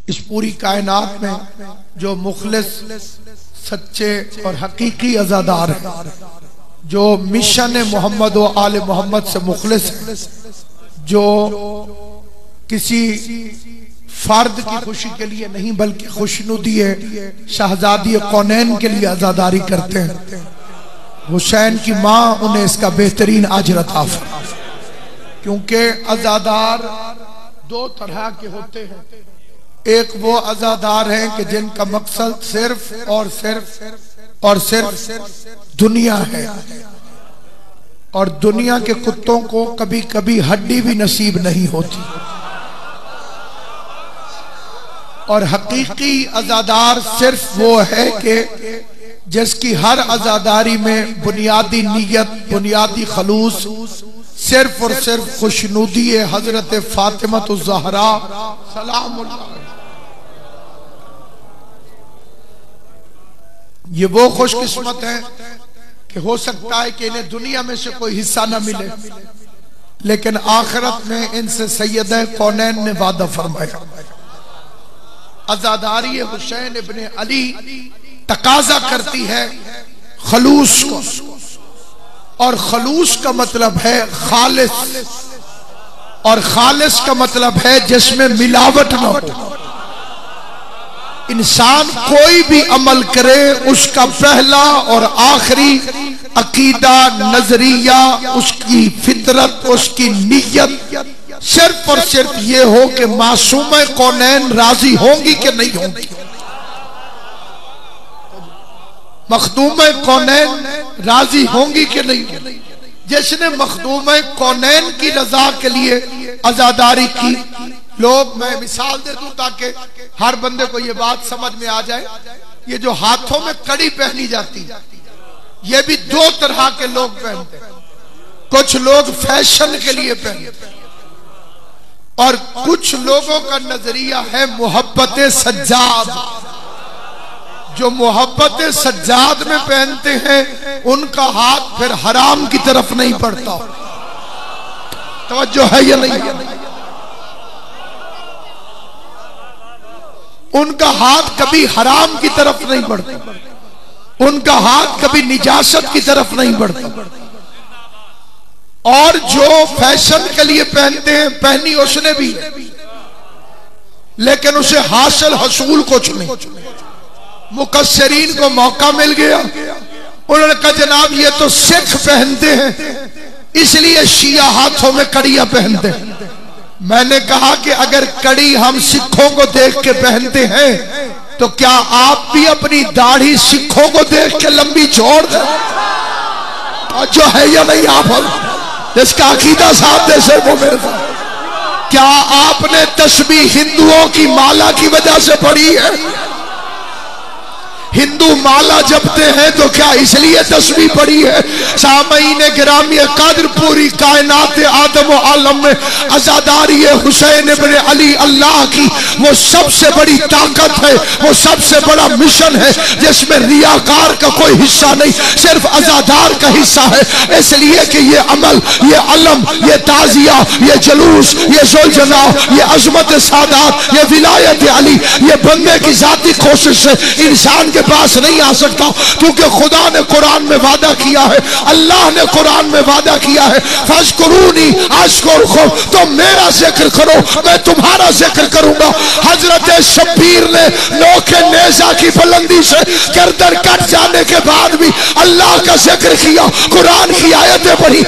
इस पूरी कायनात में जो मुखलिस, सच्चे और हकीकी अज़ादार हैं, जो मिशन मोहम्मद व आले मोहम्मद से मुखलिस हैं, जो किसी फर्द की खुशी के लिए नहीं बल्कि खुशनुदी शहजादी कौनैन के लिए अज़ादारी करते हैं, हुसैन की माँ उन्हें इसका बेहतरीन अजर अता फरमाए। क्योंकि अज़ादार दो तरह के होते हैं। एक वो अज़ादार हैं कि जिनका मकसद सिर्फ और सिर्फ दुनिया है, और दुनिया के कुत्तों को कभी कभी हड्डी भी नसीब नहीं होती। और हकीकी अज़ादार सिर्फ वो है कि जिसकी हर अज़ादारी में बुनियादी नीयत, बुनियादी खलूस सिर्फ और सिर्फ खुशनुदी हजरत फातिमा ज़हरा सलामुल्लाह। ये वो खुशकिस्मत है कि हो सकता है कि इन्हें दुनिया में से कोई हिस्सा न मिले, लेकिन आखिरत में इनसे सैयद कौनैन ने वादा फरमाया। अज़ादारी हुसैन इब्ने अली तकाजा करती है खलूस को, और खलूस का मतलब है खालिस, और खालिस का मतलब है जिसमें मिलावट न हो। इंसान कोई भी अमल करे, उसका पहला और आखिरी अकीदा, नजरिया, उसकी फितरत, उसकी नीयत सिर्फ और सिर्फ ये हो कि मासूम कौनैन राजी होंगी कि नहीं होंगी, मखदूम कौनैन राजी होंगी कि नहीं। जिसने मखदूम कौनैन की रजा के लिए अज़ादारी की, लोग, मैं मिसाल दे दूं ताकि हर बंदे को ये बात समझ में आ जाए। ये जो हाथों में कड़ी पहनी जाती है, ये भी दो तरह के लोग पहनते हैं। कुछ लोग फैशन के लिए पहनते हैं, और कुछ लोगों का नजरिया है मोहब्बत सज्जाद। जो मोहब्बत सज्जाद में पहनते हैं, उनका हाथ फिर हराम की तरफ नहीं पड़ता। तवज्जो है या नहीं? उनका हाथ कभी हराम की तरफ नहीं बढ़ता, उनका हाथ कभी निजासत की तरफ नहीं बढ़ता। और जो फैशन के लिए पहनते हैं, पहनी उसने भी, लेकिन उसे हासिल हसूल कुछ नहीं। मुकस्सरीन को मौका मिल गया, उन्होंने कहा जनाब ये तो सिख पहनते हैं, इसलिए शिया हाथों में कड़ियां पहनते हैं। मैंने कहा कि अगर कड़ी हम सिखों को देख के पहनते हैं, तो क्या आप भी अपनी दाढ़ी सिखों को देख के लंबी छोड़ दें? और जो है या नहीं, आप जिसका अकीदा साथ दे से वो मेरे साथ। क्या आपने तस्बीह हिंदुओं की माला की वजह से पढ़ी है? हिंदू माला जपते हैं तो क्या इसलिए तस्बीह पढ़ी है? सामईन गिरामी कद्र पूरी कायनात आदम आलम में अज़ादारी हुसैन इब्ने अली अल्लाह की वो सबसे बड़ी ताकत है, वो सबसे बड़ा मिशन है, जिसमें रियाकार का कोई हिस्सा नहीं, सिर्फ अज़ादार का हिस्सा है। इसलिए कि ये अमल, ये अलम, ये ताजिया, ये जुलूस, ये जुलजना, ये अजमत सादात, ये विलायत अली, ये बंदे की जाती कोशिश से इंसान के पास नहीं आ सकता, क्योंकि खुदा ने कुरान में वादा किया है, अल्लाह ने कुरान में वादा किया है, फज़कुरूनी अज़कुरकुम, तो मेरा जिक्र करो मैं तुम्हारा जिक्र करूंगा। हजरत शब्बीर ने नोके नेज़ा की बुलंदी से गर्दन कट जाने के बाद भी अल्लाह का जिक्र किया, कुरान की आयतें पढ़ी,